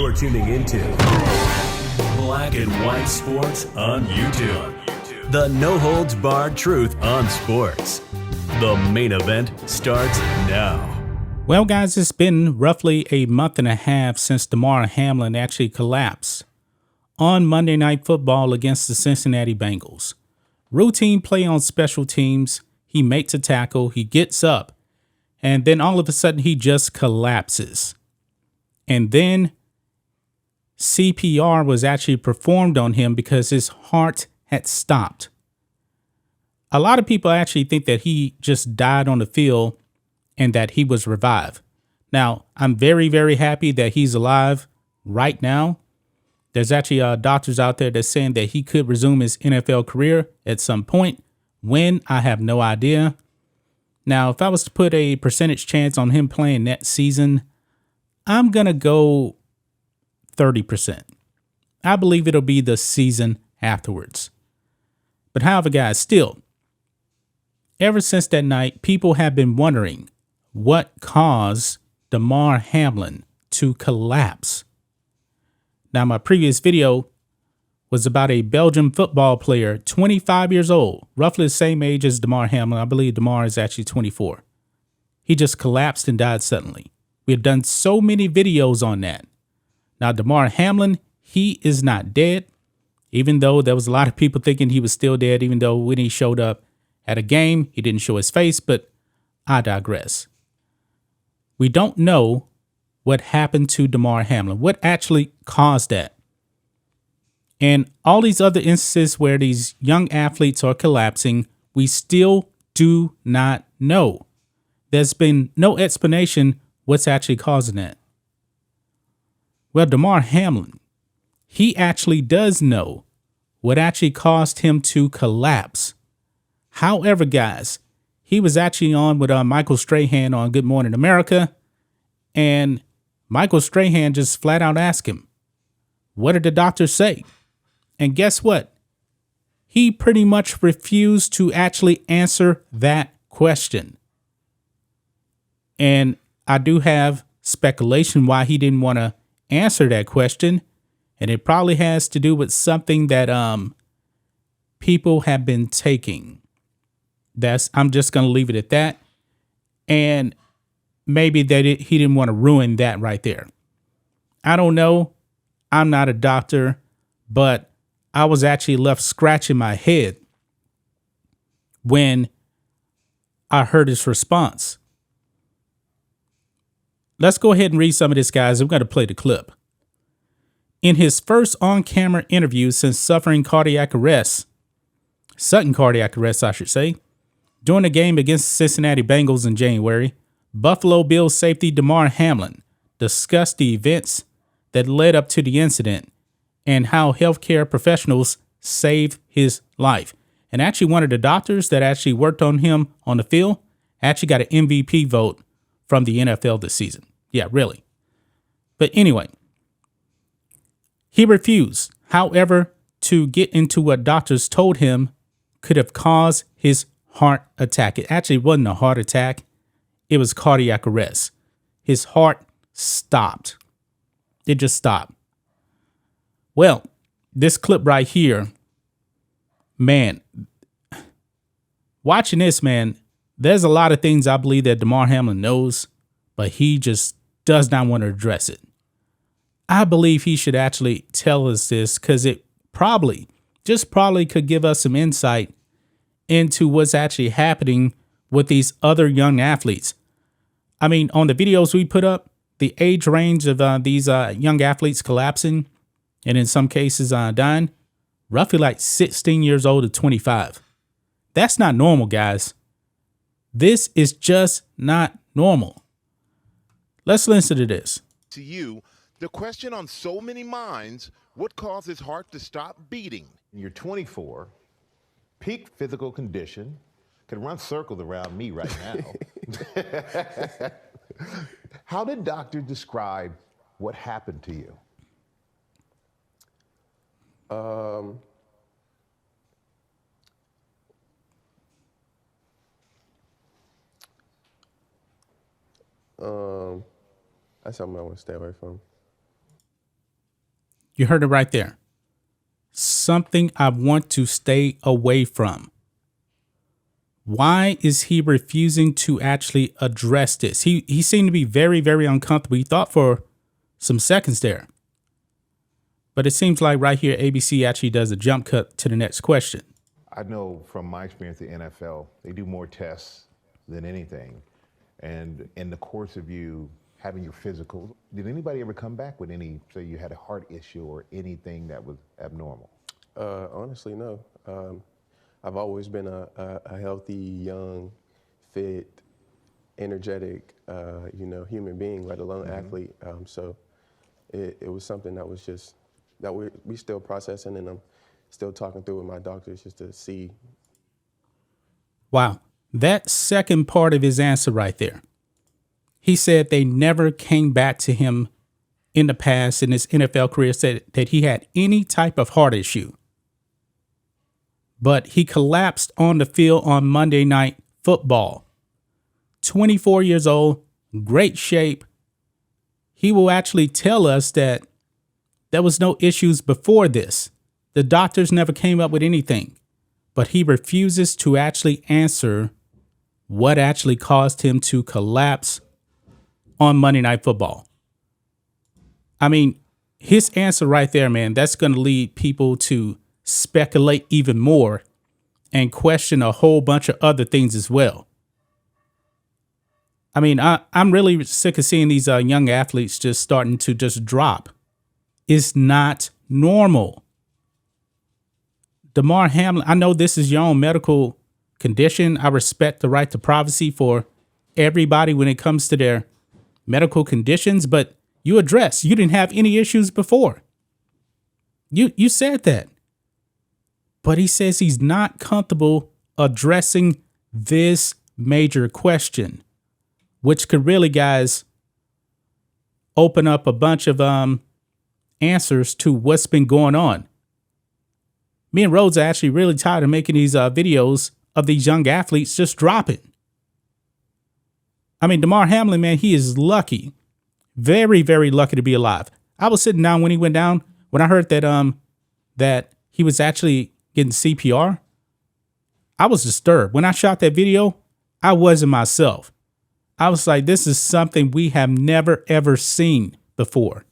You're tuning into Black and White Sports on YouTube. The no-holds-barred truth on sports. The main event starts now. Well, guys, it's been roughly a month and a half since Damar Hamlin actually collapsed on Monday Night Football against the Cincinnati Bengals. Routine play on special teams. He makes a tackle. He gets up. And then all of a sudden, he just collapses. And then CPR was actually performed on him because his heart had stopped. A lot of people actually think that he just died on the field and that he was revived. Now, I'm very, very happy that he's alive right now. There's actually doctors out there that's saying that he could resume his NFL career at some point. When, I have no idea. Now, if I was to put a percentage chance on him playing next season, I'm going to go 30%. I believe it'll be the season afterwards. But however, guys, still, ever since that night, people have been wondering what caused Damar Hamlin to collapse. Now, my previous video was about a Belgian football player, 25 years old, roughly the same age as Damar Hamlin. I believe Damar is actually 24. He just collapsed and died suddenly. We have done so many videos on that. Now, Damar Hamlin, he is not dead, even though there was a lot of people thinking he was still dead, even though when he showed up at a game, he didn't show his face, but I digress. We don't know what happened to Damar Hamlin, what actually caused that. And all these other instances where these young athletes are collapsing, we still do not know. There's been no explanation what's actually causing that. Well, Damar Hamlin, he actually does know what actually caused him to collapse. However, guys, he was actually on with Michael Strahan on Good Morning America, and Michael Strahan just flat out asked him, what did the doctors say? And guess what? He pretty much refused to actually answer that question. And I do have speculation why he didn't want to answer that question. And it probably has to do with something that people have been taking. I'm just going to leave it at that. And maybe he didn't want to ruin that right there. I don't know. I'm not a doctor, but I was actually left scratching my head when I heard his response. Let's go ahead and read some of this, guys. I'm going to play the clip. In his first on-camera interview since suffering sudden cardiac arrest, I should say, during a game against the Cincinnati Bengals in January, Buffalo Bills safety Damar Hamlin discussed the events that led up to the incident and how healthcare professionals saved his life. And actually, one of the doctors that actually worked on him on the field actually got an MVP vote from the NFL this season. Yeah, really. But anyway, he refused, however, to get into what doctors told him could have caused his heart attack. It actually wasn't a heart attack. It was cardiac arrest. His heart stopped. It just stopped. Well, this clip right here, man, watching this, man, there's a lot of things I believe that Damar Hamlin knows, but he just does not want to address it. I believe he should actually tell us this because it probably could give us some insight into what's actually happening with these other young athletes. I mean, on the videos we put up, the age range of these young athletes collapsing and in some cases dying, roughly like 16 years old to 25. That's not normal, guys. This is just not normal. Let's listen to this. To you, the question on so many minds, what caused his heart to stop beating? You're 24, peak physical condition, can run circles around me right now. How did doctors describe what happened to you? That's something I want to stay away from. You heard it right there. Something I want to stay away from. Why is he refusing to actually address this? He seemed to be very, very uncomfortable. He thought for some seconds there. But it seems like right here, ABC actually does a jump cut to the next question. I know from my experience at the NFL, they do more tests than anything. And in the course of you having your physical, did anybody ever come back with any, say you had a heart issue or anything that was abnormal? Honestly, no. I've always been a healthy, young, fit, energetic, human being, let alone athlete. So it was something that was just, that we still processing, and I'm still talking through with my doctors just to see. Wow. That second part of his answer right there. He said they never came back to him in the past in his NFL career, said that he had any type of heart issue. But he collapsed on the field on Monday Night Football. 24 years old, great shape. He will actually tell us that there was no issues before this. The doctors never came up with anything. But he refuses to actually answer what actually caused him to collapse on Monday Night Football. I mean, his answer right there, man, that's going to lead people to speculate even more and question a whole bunch of other things as well. I mean, I'm really sick of seeing these young athletes just starting to just drop. It's not normal. Damar Hamlin, I know this is your own medical condition. I respect the right to privacy for everybody when it comes to their medical conditions, but you didn't have any issues before. You said that. But he says he's not comfortable addressing this major question, which could really, guys, open up a bunch of answers to what's been going on. Me and Rhodes are actually really tired of making these videos of these young athletes just dropping. I mean, Damar Hamlin, man, he is lucky. Very, very lucky to be alive. I was sitting down when he went down, when I heard that that he was actually getting CPR. I was disturbed. When I shot that video, I wasn't myself. I was like, this is something we have never, ever seen before.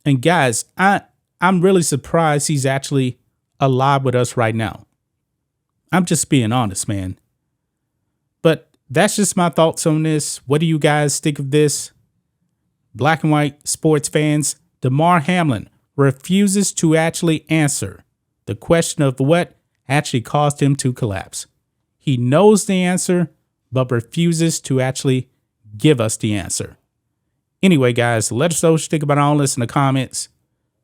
And guys, I'm really surprised he's actually alive with us right now. I'm just being honest, man. But that's just my thoughts on this. What do you guys think of this? Black and white sports fans, Damar Hamlin refuses to actually answer the question of what actually caused him to collapse. He knows the answer, but refuses to actually give us the answer. Anyway, guys, let us know what you think about all this in the comments.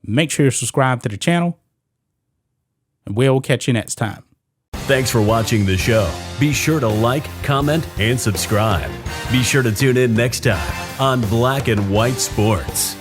Make sure you subscribe to the channel, and we'll catch you next time. Thanks for watching the show. Be sure to like, comment, and subscribe. Be sure to tune in next time on Black and White Sports.